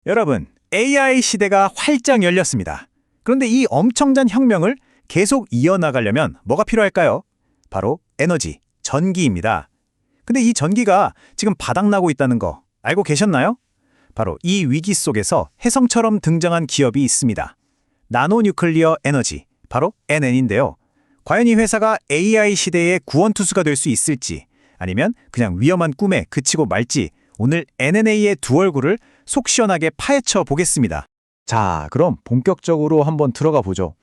여러분, AI 시대가 활짝 열렸습니다. 그런데 이 엄청난 혁명을 계속 이어나가려면 뭐가 필요할까요? 바로 에너지, 전기입니다. 근데 이 전기가 지금 바닥나고 있다는 거 알고 계셨나요? 바로 이 위기 속에서 혜성처럼 등장한 기업이 있습니다. 나노뉴클리어 에너지, 바로 NN인데요. 과연 이 회사가 AI 시대의 구원투수가 될 수 있을지, 아니면 그냥 위험한 꿈에 그치고 말지, 오늘 NNA의 두 얼굴을 속 시원하게 파헤쳐 보겠습니다. 자, 그럼 본격적으로 한번 들어가 보죠.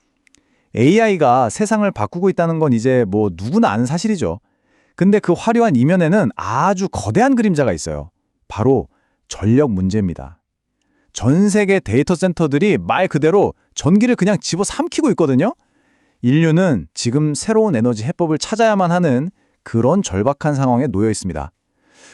AI가 세상을 바꾸고 있다는 건 이제 뭐 누구나 아는 사실이죠. 근데 그 화려한 이면에는 아주 거대한 그림자가 있어요. 바로 전력 문제입니다. 전 세계 데이터 센터들이 말 그대로 전기를 그냥 집어삼키고 있거든요. 인류는 지금 새로운 에너지 해법을 찾아야만 하는 그런 절박한 상황에 놓여 있습니다.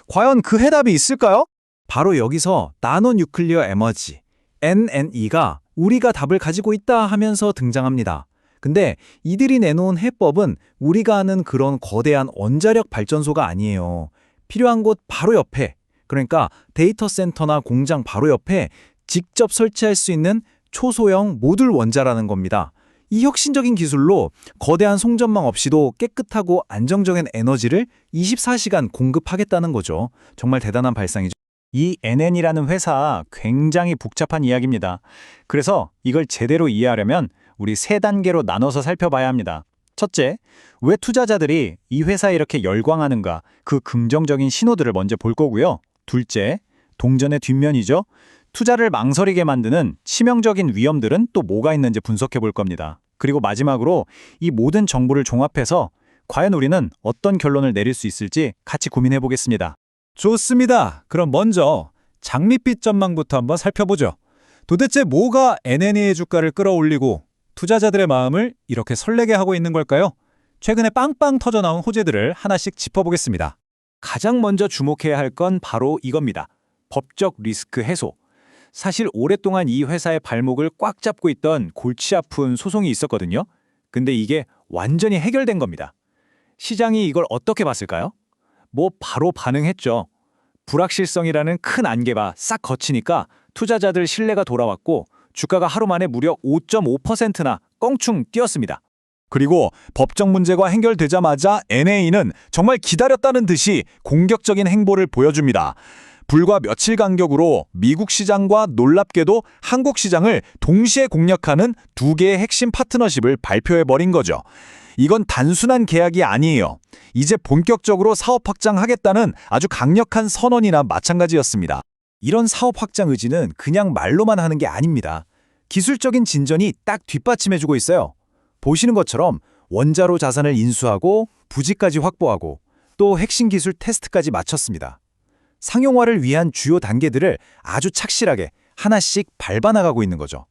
과연 그 해답이 있을까요? 바로 여기서 나노뉴클리어 에너지, NNE가 우리가 답을 가지고 있다 하면서 등장합니다. 근데 이들이 내놓은 해법은 우리가 아는 그런 거대한 원자력 발전소가 아니에요. 필요한 곳 바로 옆에, 그러니까 데이터 센터나 공장 바로 옆에 직접 설치할 수 있는 초소형 모듈 원자라는 겁니다. 이 혁신적인 기술로 거대한 송전망 없이도 깨끗하고 안정적인 에너지를 24시간 공급하겠다는 거죠. 정말 대단한 발상이죠. 이 NN이라는 회사 굉장히 복잡한 이야기입니다. 그래서 이걸 제대로 이해하려면 우리 세 단계로 나눠서 살펴봐야 합니다. 첫째, 왜 투자자들이 이 회사에 이렇게 열광하는가, 그 긍정적인 신호들을 먼저 볼 거고요. 둘째, 동전의 뒷면이죠. 투자를 망설이게 만드는 치명적인 위험들은 또 뭐가 있는지 분석해 볼 겁니다. 그리고 마지막으로 이 모든 정보를 종합해서 과연 우리는 어떤 결론을 내릴 수 있을지 같이 고민해 보겠습니다. 좋습니다. 그럼 먼저 장밋빛 전망부터 한번 살펴보죠. 도대체 뭐가 NNE의 주가를 끌어올리고 투자자들의 마음을 이렇게 설레게 하고 있는 걸까요? 최근에 빵빵 터져나온 호재들을 하나씩 짚어보겠습니다. 가장 먼저 주목해야 할 건 바로 이겁니다. 법적 리스크 해소. 사실 오랫동안 이 회사의 발목을 꽉 잡고 있던 골치 아픈 소송이 있었거든요. 근데 이게 완전히 해결된 겁니다. 시장이 이걸 어떻게 봤을까요? 뭐 바로 반응했죠. 불확실성이라는 큰 안개가 싹 걷히니까 투자자들 신뢰가 돌아왔고 주가가 하루 만에 무려 5.5%나 껑충 뛰었습니다. 그리고 법적 문제가 해결되자마자 NA는 정말 기다렸다는 듯이 공격적인 행보를 보여줍니다. 불과 며칠 간격으로 미국 시장과 놀랍게도 한국 시장을 동시에 공략하는 두 개의 핵심 파트너십을 발표해버린 거죠. 이건 단순한 계약이 아니에요. 이제 본격적으로 사업 확장하겠다는 아주 강력한 선언이나 마찬가지였습니다. 이런 사업 확장 의지는 그냥 말로만 하는 게 아닙니다. 기술적인 진전이 딱 뒷받침해주고 있어요. 보시는 것처럼 원자로 자산을 인수하고 부지까지 확보하고 또 핵심 기술 테스트까지 마쳤습니다. 상용화를 위한 주요 단계들을 아주 착실하게 하나씩 밟아나가고 있는 거죠.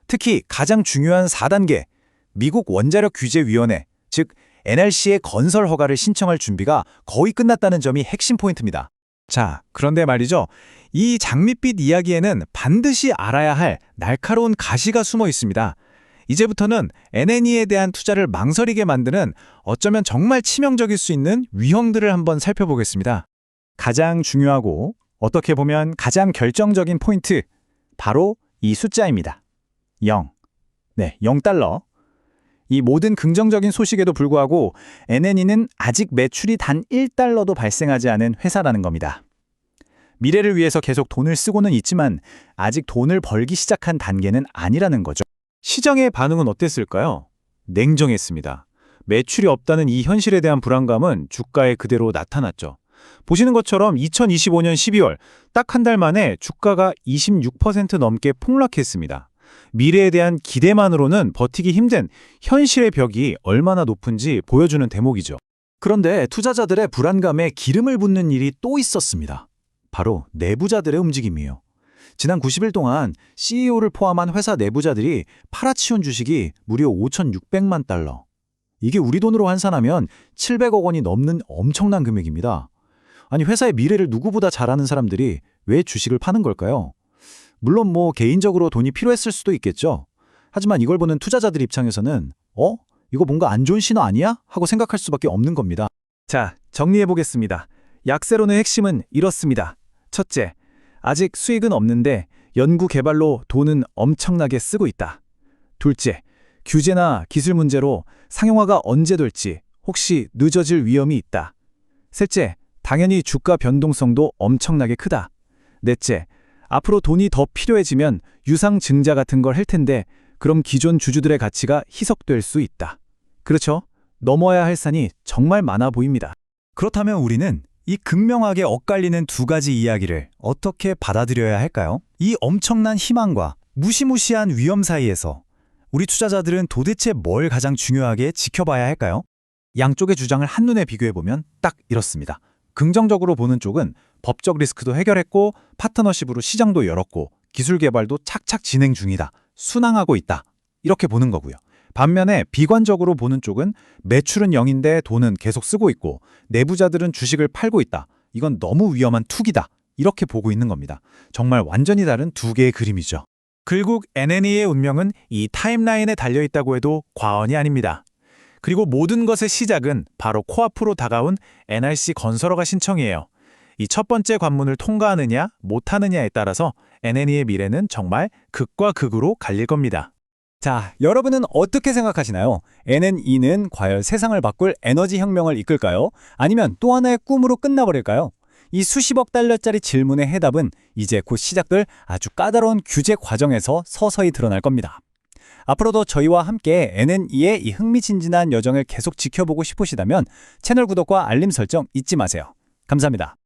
특히 가장 중요한 4단계, 미국 원자력 규제위원회, 즉 NRC의 건설 허가를 신청할 준비가 거의 끝났다는 점이 핵심 포인트입니다. 자, 그런데 말이죠. 이 장밋빛 이야기에는 반드시 알아야 할 날카로운 가시가 숨어 있습니다. 이제부터는 NNE에 대한 투자를 망설이게 만드는 어쩌면 정말 치명적일 수 있는 위험들을 한번 살펴보겠습니다. 가장 중요하고 어떻게 보면 가장 결정적인 포인트, 바로 이 숫자입니다. 0. 네, 0달러. 이 모든 긍정적인 소식에도 불구하고 NNE는 아직 매출이 단 1달러도 발생하지 않은 회사라는 겁니다. 미래를 위해서 계속 돈을 쓰고는 있지만 아직 돈을 벌기 시작한 단계는 아니라는 거죠. 시장의 반응은 어땠을까요? 냉정했습니다. 매출이 없다는 이 현실에 대한 불안감은 주가에 그대로 나타났죠. 보시는 것처럼 2025년 12월 딱 한 달 만에 주가가 26% 넘게 폭락했습니다. 미래에 대한 기대만으로는 버티기 힘든 현실의 벽이 얼마나 높은지 보여주는 대목이죠. 그런데 투자자들의 불안감에 기름을 붓는 일이 또 있었습니다. 바로 내부자들의 움직임이에요. 지난 90일 동안 CEO를 포함한 회사 내부자들이 팔아치운 주식이 무려 5,600만 달러. 이게 우리 돈으로 환산하면 700억 원이 넘는 엄청난 금액입니다. 아니, 회사의 미래를 누구보다 잘 아는 사람들이 왜 주식을 파는 걸까요? 물론 뭐 개인적으로 돈이 필요했을 수도 있겠죠. 하지만 이걸 보는 투자자들 입장에서는 이거 뭔가 안 좋은 신호 아니야? 하고 생각할 수밖에 없는 겁니다. 자, 정리해보겠습니다. 약세론의 핵심은 이렇습니다. 첫째, 아직 수익은 없는데 연구 개발로 돈은 엄청나게 쓰고 있다. 둘째, 규제나 기술 문제로 상용화가 언제 될지 혹시 늦어질 위험이 있다. 셋째, 당연히 주가 변동성도 엄청나게 크다. 넷째, 앞으로 돈이 더 필요해지면 유상 증자 같은 걸 할 텐데 그럼 기존 주주들의 가치가 희석될 수 있다. 그렇죠? 넘어야 할 산이 정말 많아 보입니다. 그렇다면 우리는 이 극명하게 엇갈리는 두 가지 이야기를 어떻게 받아들여야 할까요? 이 엄청난 희망과 무시무시한 위험 사이에서 우리 투자자들은 도대체 뭘 가장 중요하게 지켜봐야 할까요? 양쪽의 주장을 한눈에 비교해보면 딱 이렇습니다. 긍정적으로 보는 쪽은 법적 리스크도 해결했고 파트너십으로 시장도 열었고 기술 개발도 착착 진행 중이다. 순항하고 있다. 이렇게 보는 거고요. 반면에 비관적으로 보는 쪽은 매출은 0인데 돈은 계속 쓰고 있고 내부자들은 주식을 팔고 있다. 이건 너무 위험한 투기다. 이렇게 보고 있는 겁니다. 정말 완전히 다른 두 개의 그림이죠. 결국 NNE의 운명은 이 타임라인에 달려있다고 해도 과언이 아닙니다. 그리고 모든 것의 시작은 바로 코앞으로 다가온 NRC 건설허가 신청이에요. 이 첫 번째 관문을 통과하느냐 못하느냐에 따라서 NNE의 미래는 정말 극과 극으로 갈릴 겁니다. 자, 여러분은 어떻게 생각하시나요? NNE는 과연 세상을 바꿀 에너지 혁명을 이끌까요? 아니면 또 하나의 꿈으로 끝나버릴까요? 이 수십억 달러짜리 질문의 해답은 이제 곧 시작될 아주 까다로운 규제 과정에서 서서히 드러날 겁니다. 앞으로도 저희와 함께 NNE의 이 흥미진진한 여정을 계속 지켜보고 싶으시다면 채널 구독과 알림 설정 잊지 마세요. 감사합니다.